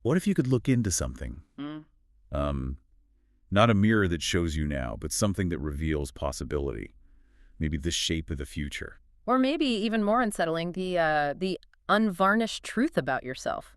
What if you could look into something? Um, Not a mirror that shows you now, but something that reveals possibility. Maybe the shape of the future. Or maybe even more unsettling, the unvarnished truth about yourself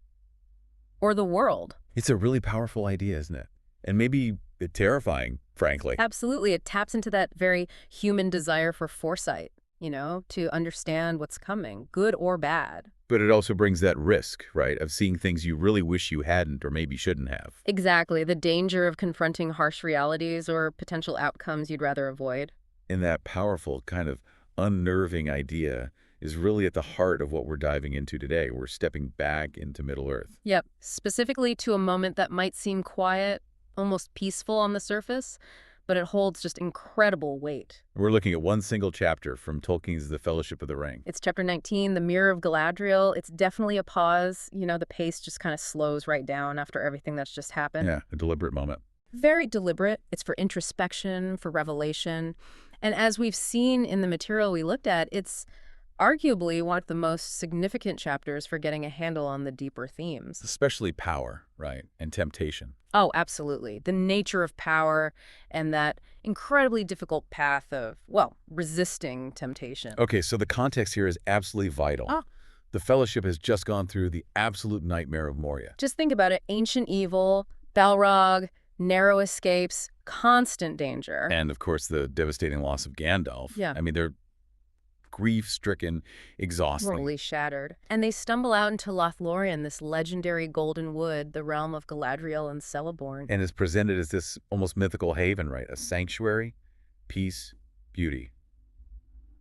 or the world. It's a really powerful idea, isn't it? And maybe terrifying, frankly. Absolutely. It taps into that very human desire for foresight, to understand what's coming, good or bad. But it also brings that risk, right, of seeing things you really wish you hadn't or maybe shouldn't have. Exactly. The danger of confronting harsh realities or potential outcomes you'd rather avoid. And that powerful, kind of unnerving idea is really at the heart of what we're diving into today. We're stepping back into Middle-earth. Yep. Specifically to a moment that might seem quiet, almost peaceful on the surface, but it holds just incredible weight. We're looking at one single chapter from Tolkien's The Fellowship of the Ring. It's chapter 19, The Mirror of Galadriel. It's definitely a pause. The pace just kind of slows right down after everything that's just happened. Yeah, a deliberate moment. Very deliberate. It's for introspection, for revelation. And as we've seen in the material we looked at, it's arguably one of the most significant chapters for getting a handle on the deeper themes. Especially power, right, and temptation. Oh, absolutely. The nature of power and that incredibly difficult path of, resisting temptation. Okay, so the context here is absolutely vital. Ah. The Fellowship has just gone through the absolute nightmare of Moria. Just think about it. Ancient evil, Balrog, narrow escapes, constant danger. And, of course, the devastating loss of Gandalf. Yeah. I mean, they're grief-stricken, exhausting. Mortally shattered. And they stumble out into Lothlórien, this legendary golden wood, the realm of Galadriel and Celeborn. And is presented as this almost mythical haven, right? A sanctuary, peace, beauty.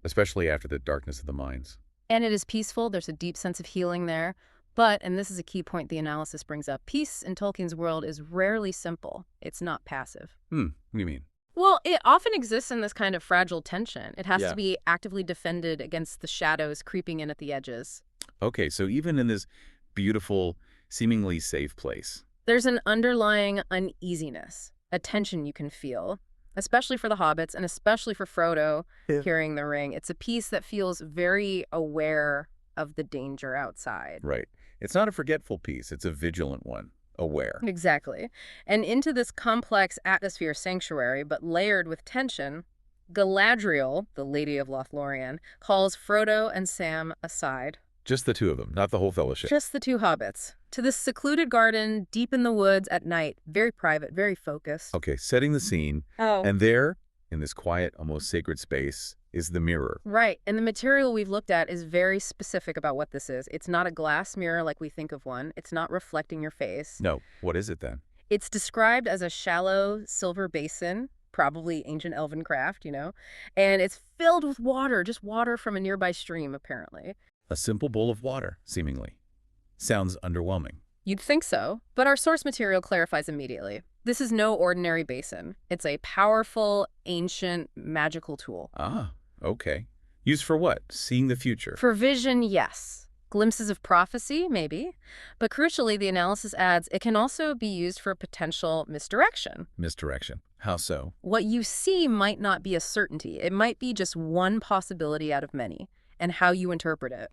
Especially after the darkness of the mines. And it is peaceful. There's a deep sense of healing there. But, and this is a key point the analysis brings up, peace in Tolkien's world is rarely simple. It's not passive. What do you mean? Well, it often exists in this kind of fragile tension. It has Yeah. to be actively defended against the shadows creeping in at the edges. Okay, so even in this beautiful, seemingly safe place. There's an underlying uneasiness, a tension you can feel, especially for the hobbits and especially for Frodo carrying the ring. It's a piece that feels very aware of the danger outside. Right. It's not a forgetful piece. It's a vigilant one. Aware. Exactly. And into this complex atmosphere sanctuary, but layered with tension, Galadriel, the Lady of Lothlórien, calls Frodo and Sam aside. Just the two of them, not the whole Fellowship. Just the two hobbits. To this secluded garden, deep in the woods at night, very private, very focused. Okay, setting the scene. Oh. And there, in this quiet, almost sacred space, is the mirror. Right. And the material we've looked at is very specific about what this is. It's not a glass mirror like we think of one. It's not reflecting your face. No, what is it then? It's described as a shallow silver basin, probably ancient elven craft, and it's filled with water, just water from a nearby stream, apparently. A simple bowl of water, seemingly. Sounds underwhelming. You'd think so, but our source material clarifies immediately. This is no ordinary basin. It's a powerful, ancient, magical tool. Ah, okay. Used for what? Seeing the future. For vision, yes. Glimpses of prophecy, maybe. But crucially, the analysis adds it can also be used for potential misdirection. Misdirection. How so? What you see might not be a certainty. It might be just one possibility out of many. And how you interpret it,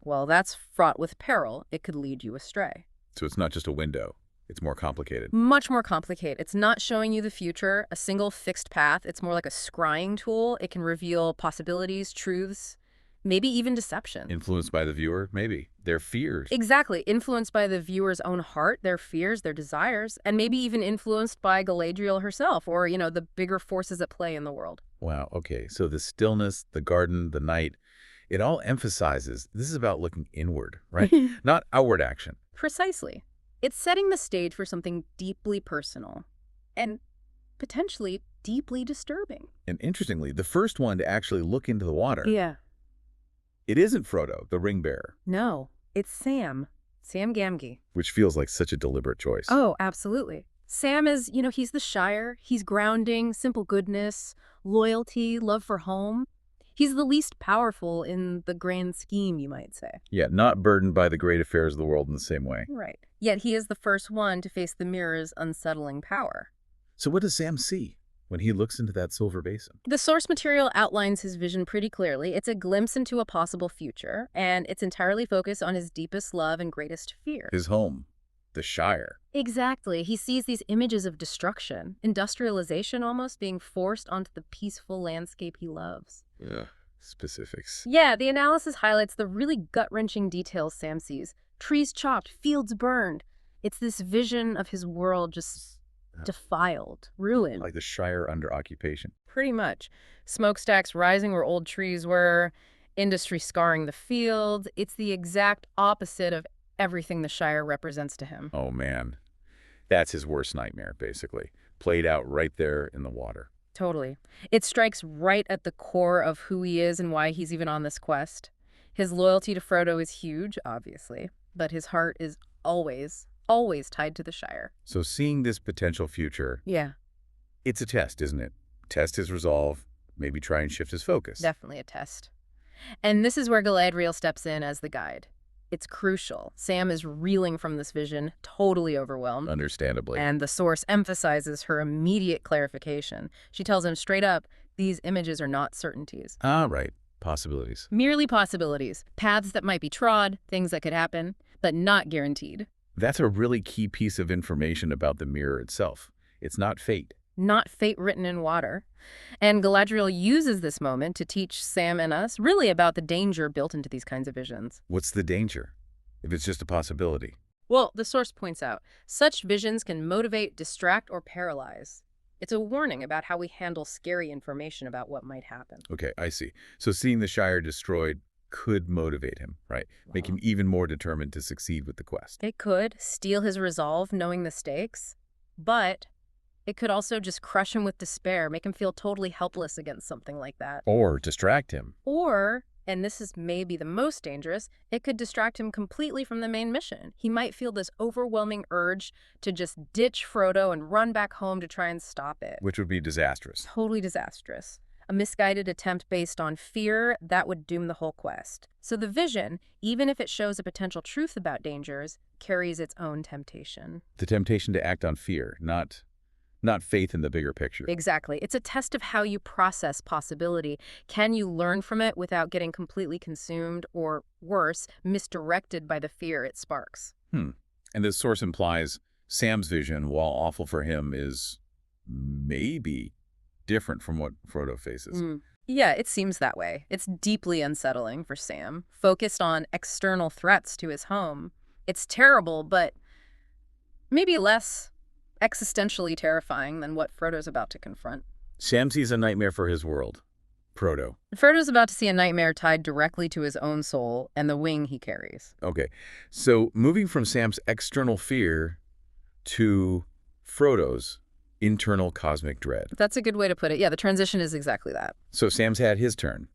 well, that's fraught with peril. It could lead you astray. So it's not just a window. It's more complicated. Much more complicated. It's not showing you the future, a single fixed path. It's more like a scrying tool. It can reveal possibilities, truths, maybe even deception. Influenced by the viewer? Maybe. Their fears. Exactly. Influenced by the viewer's own heart, their fears, their desires, and maybe even influenced by Galadriel herself or, the bigger forces at play in the world. Wow, okay. So the stillness, the garden, the night, it all emphasizes this is about looking inward, right? Not outward action. Precisely. It's setting the stage for something deeply personal and potentially deeply disturbing. And interestingly, the first one to actually look into the water, Yeah. it isn't Frodo, the ring bearer. No, it's Sam. Sam Gamgee. Which feels like such a deliberate choice. Oh, absolutely. Sam is, he's the Shire. He's grounding, simple goodness, loyalty, love for home. He's the least powerful in the grand scheme, you might say. Yeah, not burdened by the great affairs of the world in the same way. Right. Yet he is the first one to face the mirror's unsettling power. So what does Sam see? when he looks into that silver basin? The source material outlines his vision pretty clearly. It's a glimpse into a possible future, and it's entirely focused on his deepest love and greatest fear. His home, the Shire. Exactly. He sees these images of destruction, industrialization almost, being forced onto the peaceful landscape he loves. Ugh, specifics. Yeah, the analysis highlights the really gut-wrenching details Sam sees. Trees chopped, fields burned. It's this vision of his world just defiled, ruined. Like the Shire under occupation. Pretty much. Smokestacks rising where old trees were, industry scarring the fields. It's the exact opposite of everything the Shire represents to him. Oh, man. That's his worst nightmare, basically. Played out right there in the water. Totally. It strikes right at the core of who he is and why he's even on this quest. His loyalty to Frodo is huge, obviously, but his heart is always tied to the Shire. So seeing this potential future, Yeah. it's a test, isn't it? Test his resolve, maybe try and shift his focus. Definitely a test. And this is where Galadriel steps in as the guide. It's crucial. Sam is reeling from this vision, totally overwhelmed. Understandably. And the source emphasizes her immediate clarification. She tells him straight up, these images are not certainties. Ah, right. Possibilities. Merely possibilities. Paths that might be trod, things that could happen, but not guaranteed. That's a really key piece of information about the mirror itself. It's not fate. Not fate written in water. And Galadriel uses this moment to teach Sam and us really about the danger built into these kinds of visions. What's the danger, if it's just a possibility? Well, the source points out, such visions can motivate, distract, or paralyze. It's a warning about how we handle scary information about what might happen. Okay, I see. So seeing the Shire destroyed could motivate him, right? Make him even more determined to succeed with the quest. It could steal his resolve, knowing the stakes, but it could also just crush him with despair, make him feel totally helpless against something like that. Or distract him. Or, and this is maybe the most dangerous, it could distract him completely from the main mission. He might feel this overwhelming urge to just ditch Frodo and run back home to try and stop it. Which would be disastrous. Totally disastrous. A misguided attempt based on fear, that would doom the whole quest. So the vision, even if it shows a potential truth about dangers, carries its own temptation. The temptation to act on fear, not faith in the bigger picture. Exactly. It's a test of how you process possibility. Can you learn from it without getting completely consumed or, worse, misdirected by the fear it sparks? And the source implies Sam's vision, while awful for him, is maybe different from what Frodo faces. Yeah, it seems that way. It's deeply unsettling for Sam, focused on external threats to his home. It's terrible, but maybe less existentially terrifying than what Frodo's about to confront. Sam sees a nightmare for his world. Frodo. Frodo's about to see a nightmare tied directly to his own soul and the wing he carries. Okay, so moving from Sam's external fear to Frodo's internal cosmic dread. That's a good way to put it. Yeah, the transition is exactly that. So Sam's had his turn.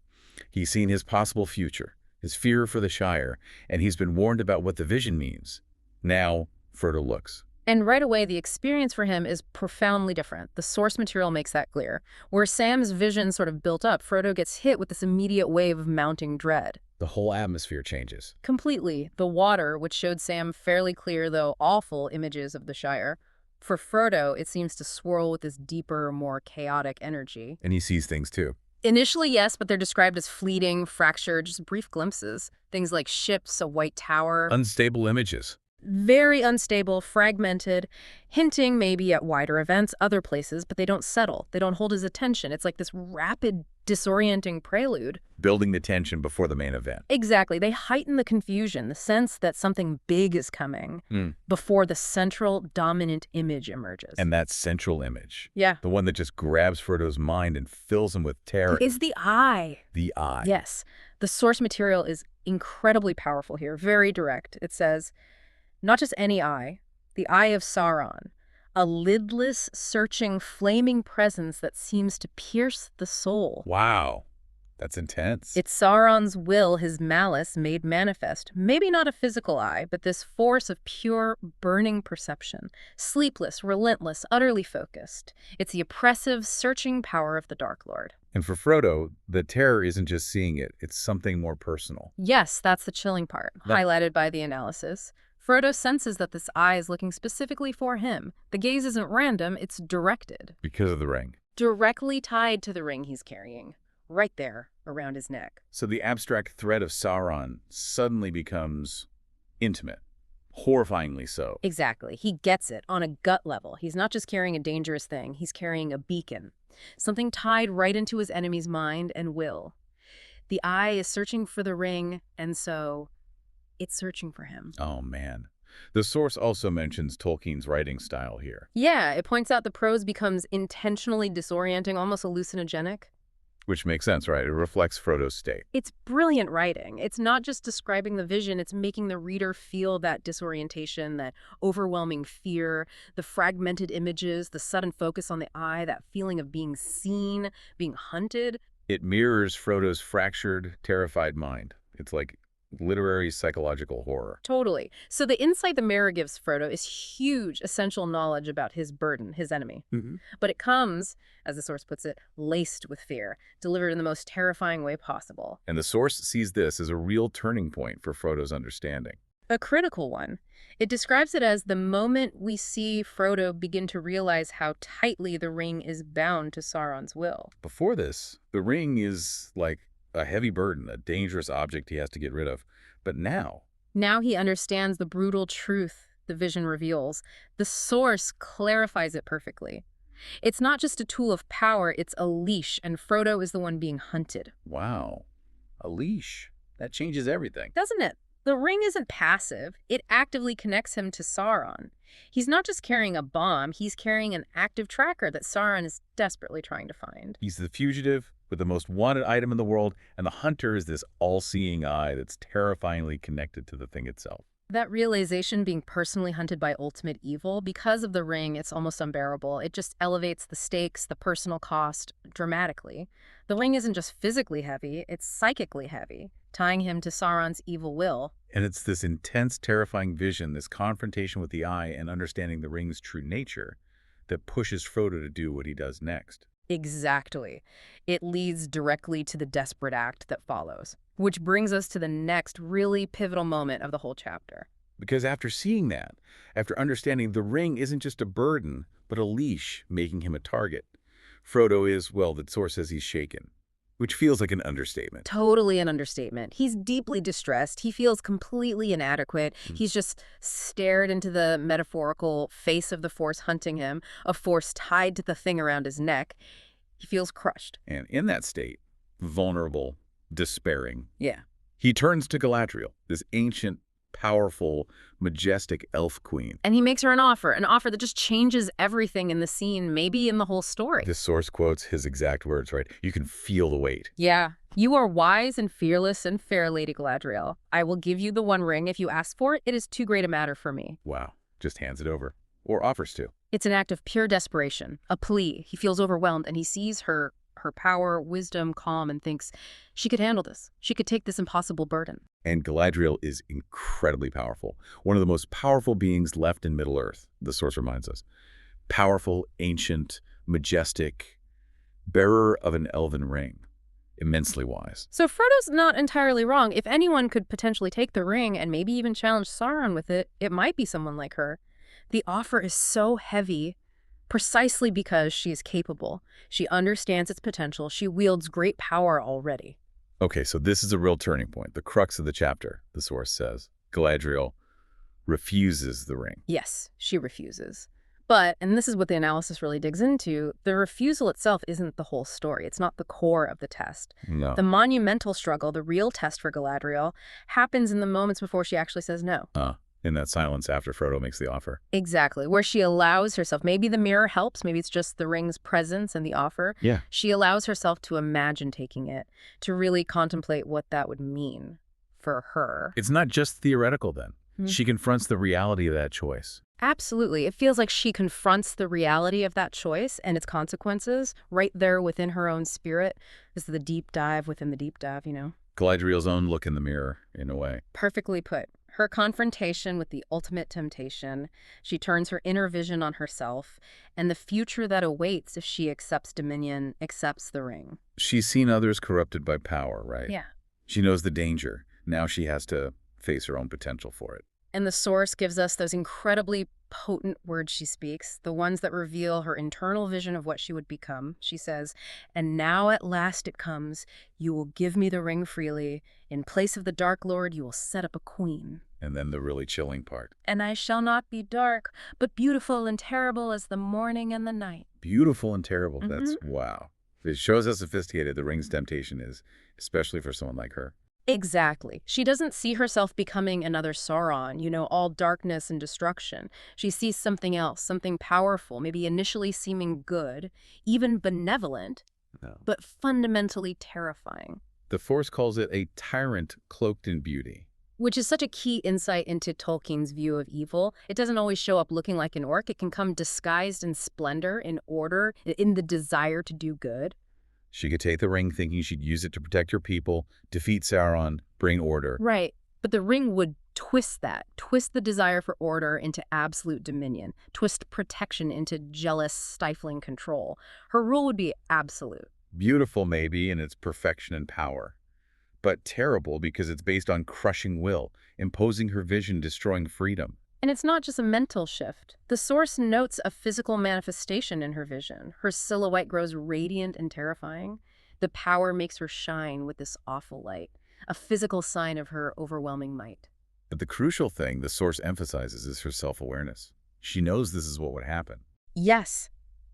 He's seen his possible future, his fear for the Shire, and he's been warned about what the vision means. Now, Frodo looks. And right away, the experience for him is profoundly different. The source material makes that clear. Where Sam's vision sort of built up, Frodo gets hit with this immediate wave of mounting dread. The whole atmosphere changes. Completely. The water, which showed Sam fairly clear, though awful, images of the Shire. For Frodo, it seems to swirl with this deeper, more chaotic energy. And he sees things too. Initially, yes, but they're described as fleeting, fractured, just brief glimpses. Things like ships, a white tower. Unstable images. Very unstable, fragmented, hinting maybe at wider events, other places, but they don't settle. They don't hold his attention. It's like this rapid, disorienting prelude. Building the tension before the main event. Exactly. They heighten the confusion, the sense that something big is coming before the central, dominant image emerges. And that central image. Yeah. The one that just grabs Frodo's mind and fills him with terror. Is the eye. The eye. Yes. The source material is incredibly powerful here, very direct. It says, not just any eye, the eye of Sauron, a lidless, searching, flaming presence that seems to pierce the soul. Wow. That's intense. It's Sauron's will, his malice, made manifest. Maybe not a physical eye, but this force of pure, burning perception. Sleepless, relentless, utterly focused. It's the oppressive, searching power of the Dark Lord. And for Frodo, the terror isn't just seeing it. It's something more personal. Yes, that's the chilling part, highlighted by the analysis. Frodo senses that this eye is looking specifically for him. The gaze isn't random, it's directed. Because of the ring. directly tied to the ring he's carrying, right there around his neck. So the abstract threat of Sauron suddenly becomes intimate, horrifyingly so. Exactly. He gets it on a gut level. He's not just carrying a dangerous thing, he's carrying a beacon, something tied right into his enemy's mind and will. The eye is searching for the ring, and so it's searching for him. Oh, man. The source also mentions Tolkien's writing style here. Yeah, it points out the prose becomes intentionally disorienting, almost hallucinogenic. Which makes sense, right? It reflects Frodo's state. It's brilliant writing. It's not just describing the vision, it's making the reader feel that disorientation, that overwhelming fear, the fragmented images, the sudden focus on the eye, that feeling of being seen, being hunted. It mirrors Frodo's fractured, terrified mind. It's like literary psychological horror. Totally. So the insight the mirror gives Frodo is huge, essential knowledge about his burden, his enemy. But it comes, as the source puts it, laced with fear, delivered in the most terrifying way possible. And the source sees this as a real turning point for Frodo's understanding. A critical one. It describes it as the moment we see Frodo begin to realize how tightly the ring is bound to Sauron's will. Before this, the ring is like a heavy burden, a dangerous object he has to get rid of. But now Now he understands the brutal truth the vision reveals. The source clarifies it perfectly. It's not just a tool of power, it's a leash, and Frodo is the one being hunted. wow, a leash. That changes everything. Doesn't it? The ring isn't passive. It actively connects him to Sauron. He's not just carrying a bomb, he's carrying an active tracker that Sauron is desperately trying to find. He's the fugitive with the most wanted item in the world, and the hunter is this all-seeing eye that's terrifyingly connected to the thing itself. That realization, being personally hunted by ultimate evil, because of the ring, it's almost unbearable. It just elevates the stakes, the personal cost, dramatically. The ring isn't just physically heavy, it's psychically heavy, tying him to Sauron's evil will. And it's this intense, terrifying vision, this confrontation with the eye and understanding the ring's true nature that pushes Frodo to do what he does next. Exactly. It leads directly to the desperate act that follows, which brings us to the next really pivotal moment of the whole chapter. Because after seeing that, after understanding the ring isn't just a burden, but a leash making him a target, Frodo is, well, the source says he's shaken, which feels like an understatement. Totally an understatement. He's deeply distressed. He feels completely inadequate. He's just stared into the metaphorical face of the force hunting him, a force tied to the thing around his neck. He feels crushed. And in that state, vulnerable, despairing, Yeah. he turns to Galadriel, this ancient, powerful, majestic elf queen. And he makes her an offer that just changes everything in the scene, maybe in the whole story. This source quotes his exact words, right? You can feel the weight. Yeah. You are wise and fearless and fair, Lady Galadriel. I will give you the one ring if you ask for it. It is too great a matter for me. Wow. Just hands it over. Or offers to. It's an act of pure desperation, a plea. He feels overwhelmed, and he sees her power, wisdom, calm, and thinks she could handle this. She could take this impossible burden. And Galadriel is incredibly powerful. One of the most powerful beings left in Middle-earth, the source reminds us. Powerful, ancient, majestic, bearer of an elven ring. Immensely wise. So Frodo's not entirely wrong. If anyone could potentially take the ring and maybe even challenge Sauron with it, it might be someone like her. The offer is so heavy precisely because she is capable. She understands its potential. She wields great power already. Okay, so this is a real turning point, the crux of the chapter, the source says. Galadriel refuses the ring. Yes, she refuses. But, and this is what the analysis really digs into, the refusal itself isn't the whole story. It's not the core of the test. No. The monumental struggle, the real test for Galadriel, happens in the moments before she actually says no. In that silence after Frodo makes the offer. Exactly, where she allows herself, maybe the mirror helps, maybe it's just the ring's presence and the offer. Yeah. She allows herself to imagine taking it, to really contemplate what that would mean for her. It's not just theoretical then. She confronts the reality of that choice. Absolutely. It feels like she confronts the reality of that choice and its consequences right there within her own spirit. This is the deep dive within the deep dive, you know? Galadriel's own look in the mirror, in a way. Perfectly put. Her confrontation with the ultimate temptation, she turns her inner vision on herself, and the future that awaits if she accepts dominion, accepts the ring. She's seen others corrupted by power, right? Yeah. She knows the danger. Now she has to face her own potential for it. And the source gives us those incredibly potent words she speaks, the ones that reveal her internal vision of what she would become. She says, "And now at last it comes, you will give me the ring freely. In place of the Dark Lord, you will set up a queen. And then the really chilling part. And I shall not be dark, but beautiful and terrible as the morning and the night." Beautiful and terrible. That's, wow. It shows how sophisticated the ring's temptation is, especially for someone like her. Exactly. She doesn't see herself becoming another Sauron, all darkness and destruction. She sees something else, something powerful, maybe initially seeming good, even benevolent, but fundamentally terrifying. The Force calls it a tyrant cloaked in beauty. Which is such a key insight into Tolkien's view of evil. It doesn't always show up looking like an orc. It can come disguised in splendor, in order, in the desire to do good. She could take the ring thinking she'd use it to protect her people, defeat Sauron, bring order. Right. But the ring would twist the desire for order into absolute dominion, twist protection into jealous, stifling control. Her rule would be absolute. Beautiful, maybe, in its perfection and power, but terrible because it's based on crushing will, imposing her vision, destroying freedom. And it's not just a mental shift. The source notes a physical manifestation in her vision. Her silhouette grows radiant and terrifying. The power makes her shine with this awful light, a physical sign of her overwhelming might. But the crucial thing the source emphasizes is her self-awareness. She knows this is what would happen. Yes.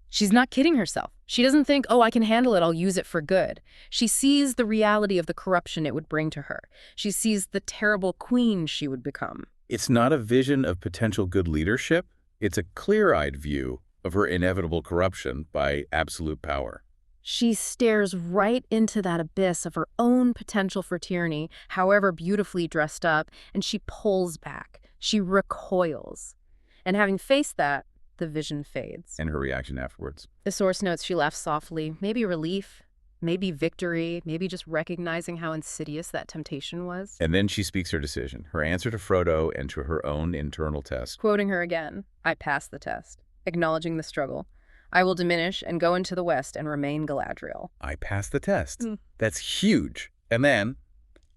She's not kidding herself. She doesn't think, oh, I can handle it, I'll use it for good. She sees the reality of the corruption it would bring to her. She sees the terrible queen she would become. It's not a vision of potential good leadership. It's a clear-eyed view of her inevitable corruption by absolute power. She stares right into that abyss of her own potential for tyranny, however beautifully dressed up, and she pulls back. She recoils. And having faced that, the vision fades. And her reaction afterwards. The source notes she laughs softly, maybe relief, maybe victory, maybe just recognizing how insidious that temptation was. And then she speaks her decision, her answer to Frodo and to her own internal test. Quoting her again, "I passed the test," acknowledging the struggle. "I will diminish and go into the west and remain Galadriel." I passed the test. That's huge. And then,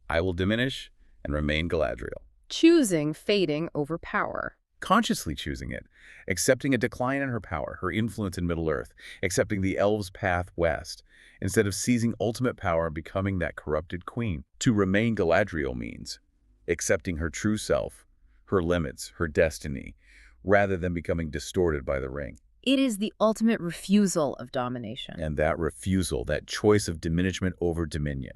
I will diminish and remain Galadriel. Choosing fading over power. Consciously choosing it, accepting a decline in her power, her influence in Middle-earth, accepting the elves' path west, instead of seizing ultimate power and becoming that corrupted queen. To remain Galadriel means accepting her true self, her limits, her destiny, rather than becoming distorted by the ring. It is the ultimate refusal of domination. And that refusal, that choice of diminishment over dominion.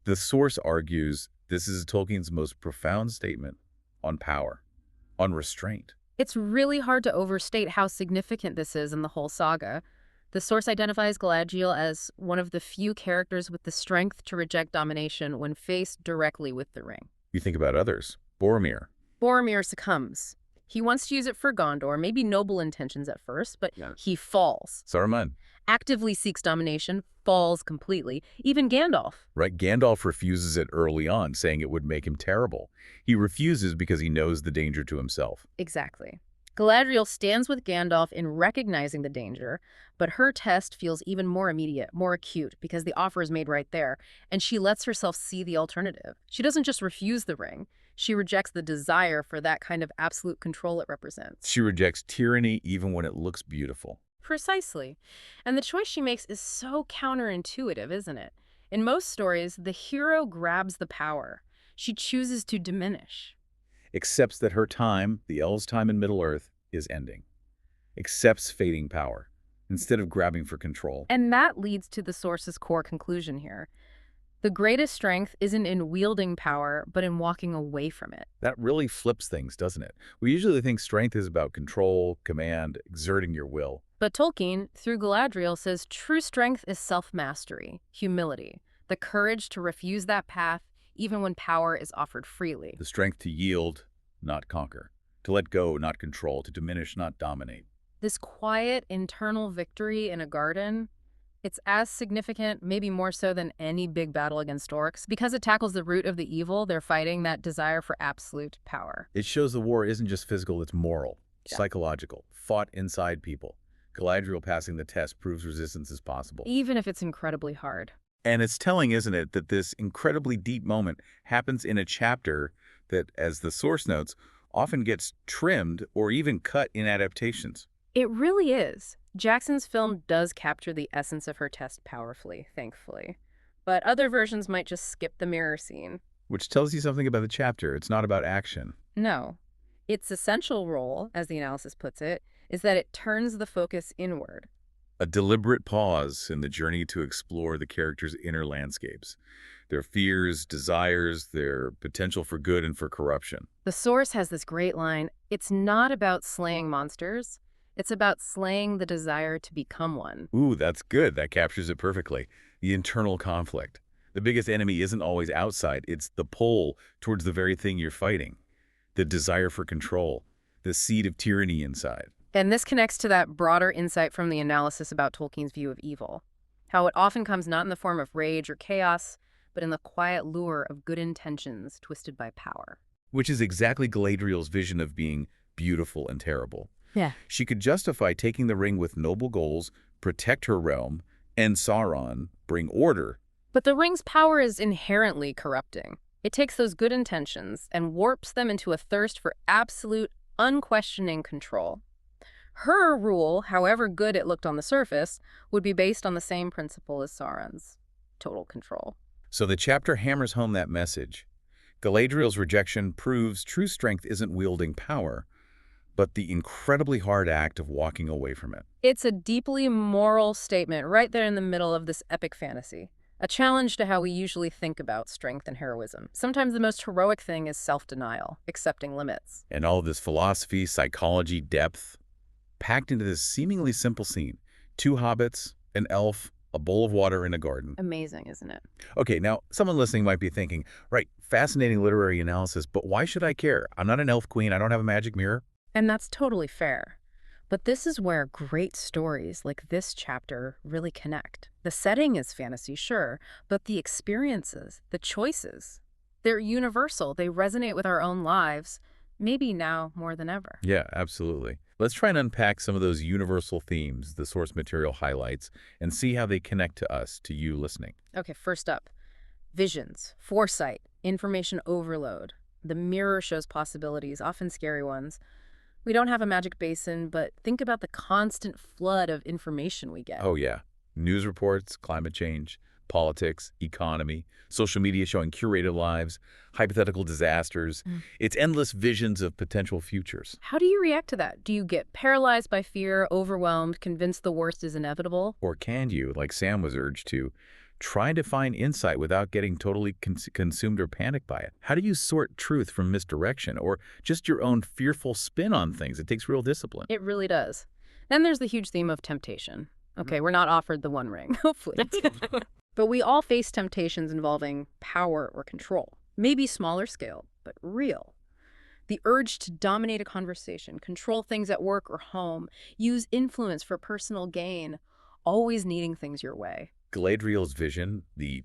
The source argues this is Tolkien's most profound statement on power, on restraint. It's really hard to overstate how significant this is in the whole saga. The source identifies Galadriel as one of the few characters with the strength to reject domination when faced directly with the ring. You think about others. Boromir. Boromir succumbs. He wants to use it for Gondor, maybe noble intentions at first, but he falls. Saruman. Actively seeks domination, falls completely. Even Gandalf. Right, Gandalf refuses it early on, saying it would make him terrible. He refuses because he knows the danger to himself. Exactly. Galadriel stands with Gandalf in recognizing the danger, but her test feels even more immediate, more acute, because the offer is made right there, and she lets herself see the alternative. She doesn't just refuse the ring. She rejects the desire for that kind of absolute control it represents. She rejects tyranny even when it looks beautiful. Precisely. And the choice she makes is so counterintuitive, isn't it? In most stories, the hero grabs the power. She chooses to diminish. Accepts that her time, the elves' time in Middle-earth, is ending. Accepts fading power, instead of grabbing for control. And that leads to the source's core conclusion here. The greatest strength isn't in wielding power, but in walking away from it. That really flips things, doesn't it? We usually think strength is about control, command, exerting your will. But Tolkien, through Galadriel, says true strength is self-mastery, humility, the courage to refuse that path even when power is offered freely. The strength to yield, not conquer. To let go, not control. To diminish, not dominate. This quiet, internal victory in a garden, it's as significant, maybe more so than any big battle against orcs, because it tackles the root of the evil they're fighting, that desire for absolute power. It shows the war isn't just physical, it's moral, psychological, fought inside people. Galadriel passing the test proves resistance is possible. Even if it's incredibly hard. And it's telling, isn't it, that this incredibly deep moment happens in a chapter that, as the source notes, often gets trimmed or even cut in adaptations. It really is. Jackson's film does capture the essence of her test powerfully, thankfully. But other versions might just skip the mirror scene. Which tells you something about the chapter. It's not about action. No. Its essential role, as the analysis puts it, is that it turns the focus inward. A deliberate pause in the journey to explore the characters' inner landscapes, their fears, desires, their potential for good and for corruption. The source has this great line, "It's not about slaying monsters, it's about slaying the desire to become one." Ooh, that's good. That captures it perfectly. The internal conflict. The biggest enemy isn't always outside. It's the pull towards the very thing you're fighting. The desire for control. The seed of tyranny inside. And this connects to that broader insight from the analysis about Tolkien's view of evil. How it often comes not in the form of rage or chaos, but in the quiet lure of good intentions twisted by power. Which is exactly Galadriel's vision of being beautiful and terrible. Yeah. She could justify taking the ring with noble goals, protect her realm, end Sauron, bring order. But the ring's power is inherently corrupting. It takes those good intentions and warps them into a thirst for absolute, unquestioning control. Her rule, however good it looked on the surface, would be based on the same principle as Sauron's: total control. So the chapter hammers home that message. Galadriel's rejection proves true strength isn't wielding power, but the incredibly hard act of walking away from it. It's a deeply moral statement right there in the middle of this epic fantasy. A challenge to how we usually think about strength and heroism. Sometimes the most heroic thing is self-denial, accepting limits. And all this philosophy, psychology, depth, packed into this seemingly simple scene. 2 hobbits, an elf, a bowl of water in a garden. Amazing, isn't it? Okay, now, someone listening might be thinking, right, fascinating literary analysis, but why should I care? I'm not an elf queen. I don't have a magic mirror. And that's totally fair. But this is where great stories like this chapter really connect. The setting is fantasy, sure, but the experiences, the choices, they're universal. They resonate with our own lives, maybe now more than ever. Yeah, absolutely. Let's try and unpack some of those universal themes the source material highlights and see how they connect to us, to you listening. Okay, first up, visions, foresight, information overload. The mirror shows possibilities, often scary ones. We don't have a magic basin, but think about the constant flood of information we get. Oh, yeah. News reports, climate change, politics, economy, social media showing curated lives, hypothetical disasters. It's endless visions of potential futures. How do you react to that? Do you get paralyzed by fear, overwhelmed, convinced the worst is inevitable? Or can you, like Sam was urged to, try to find insight without getting totally consumed or panicked by it? How do you sort truth from misdirection or just your own fearful spin on things? It takes real discipline. It really does. Then there's the huge theme of temptation. Okay, we're not offered the One Ring, hopefully. But we all face temptations involving power or control. Maybe smaller scale, but real. The urge to dominate a conversation, control things at work or home, use influence for personal gain, always needing things your way. Galadriel's vision, the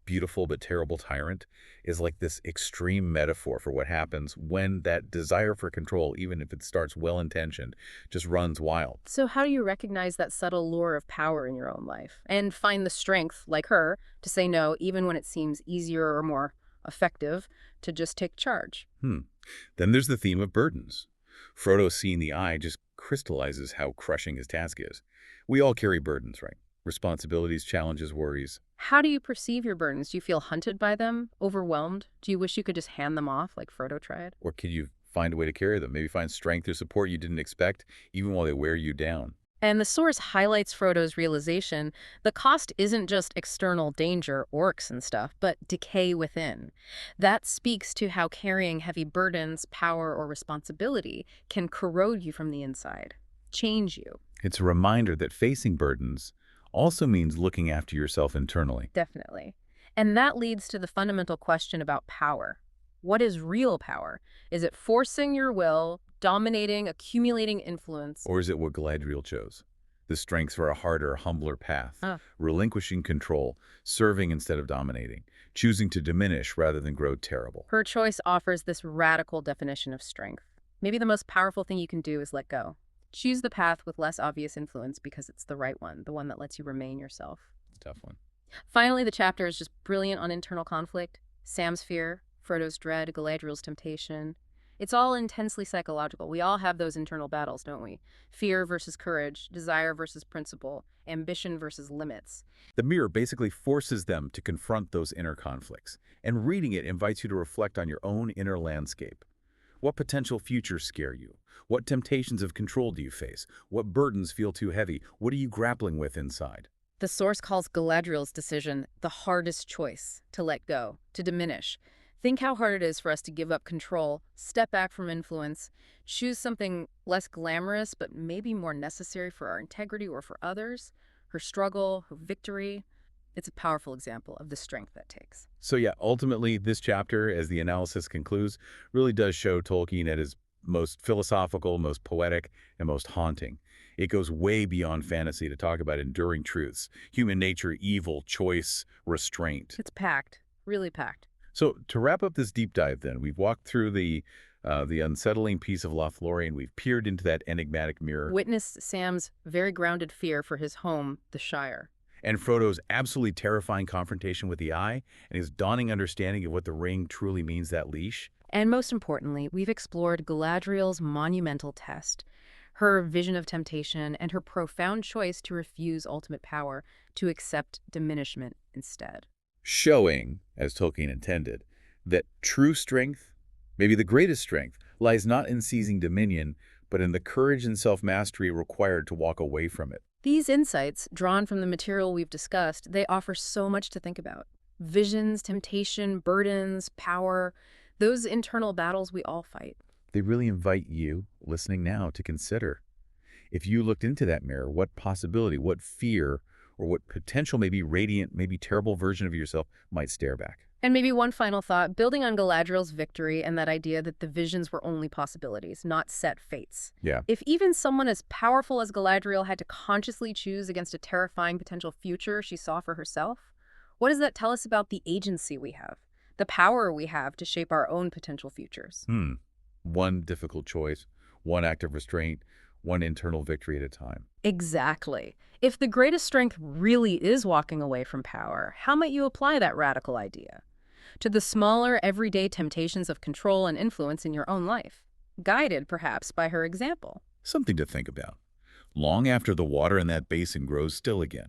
beautiful but terrible tyrant, is like this extreme metaphor for what happens when that desire for control, even if it starts well-intentioned, just runs wild. So how do you recognize that subtle lure of power in your own life and find the strength, like her, to say no even when it seems easier or more effective to just take charge? Then there's the theme of burdens. Frodo seeing the eye just crystallizes how crushing his task is. We all carry burdens, right? Responsibilities, challenges, worries. How do you perceive your burdens? Do you feel hunted by them? Overwhelmed? Do you wish you could just hand them off like Frodo tried? Or can you find a way to carry them? Maybe find strength or support you didn't expect, even while they wear you down. And the source highlights Frodo's realization the cost isn't just external danger, orcs and stuff, but decay within. That speaks to how carrying heavy burdens, power, or responsibility can corrode you from the inside, change you. It's a reminder that facing burdens also means looking after yourself internally. Definitely. And that leads to the fundamental question about power. What is real power? Is it forcing your will, dominating, accumulating influence? Or is it what Galadriel chose? The strength for a harder, humbler path, relinquishing control, serving instead of dominating, choosing to diminish rather than grow terrible. Her choice offers this radical definition of strength. Maybe the most powerful thing you can do is let go. Choose the path with less obvious influence because it's the right one, the one that lets you remain yourself. It's a tough one. Finally, the chapter is just brilliant on internal conflict. Sam's fear, Frodo's dread, Galadriel's temptation. It's all intensely psychological. We all have those internal battles, don't we? Fear versus courage, desire versus principle, ambition versus limits. The mirror basically forces them to confront those inner conflicts, and reading it invites you to reflect on your own inner landscape. What potential futures scare you? What temptations of control do you face? What burdens feel too heavy? What are you grappling with inside? The source calls Galadriel's decision the hardest choice, to let go, to diminish. Think how hard it is for us to give up control, step back from influence, choose something less glamorous but maybe more necessary for our integrity or for others. Her struggle, her victory. It's a powerful example of the strength that takes. So yeah, ultimately, this chapter, as the analysis concludes, really does show Tolkien at his most philosophical, most poetic, and most haunting. It goes way beyond fantasy to talk about enduring truths, human nature, evil, choice, restraint. It's packed, really packed. So to wrap up this deep dive then, we've walked through the unsettling piece of Lothlórien. We've peered into that enigmatic mirror. Witnessed Sam's very grounded fear for his home, the Shire. And Frodo's absolutely terrifying confrontation with the Eye and his dawning understanding of what the ring truly means, that leash. And most importantly, we've explored Galadriel's monumental test, her vision of temptation, and her profound choice to refuse ultimate power, to accept diminishment instead. Showing, as Tolkien intended, that true strength, maybe the greatest strength, lies not in seizing dominion, but in the courage and self-mastery required to walk away from it. These insights, drawn from the material we've discussed, they offer so much to think about. Visions, temptation, burdens, power, those internal battles we all fight. They really invite you, listening now, to consider. If you looked into that mirror, what possibility, what fear, or what potential maybe radiant, maybe terrible version of yourself might stare back? And maybe one final thought, building on Galadriel's victory and that idea that the visions were only possibilities, not set fates. Yeah. If even someone as powerful as Galadriel had to consciously choose against a terrifying potential future she saw for herself, what does that tell us about the agency we have, the power we have to shape our own potential futures? One difficult choice, one act of restraint, one internal victory at a time. Exactly. If the greatest strength really is walking away from power, how might you apply that radical idea to the smaller, everyday temptations of control and influence in your own life, guided perhaps by her example? Something to think about. Long after the water in that basin grows still again,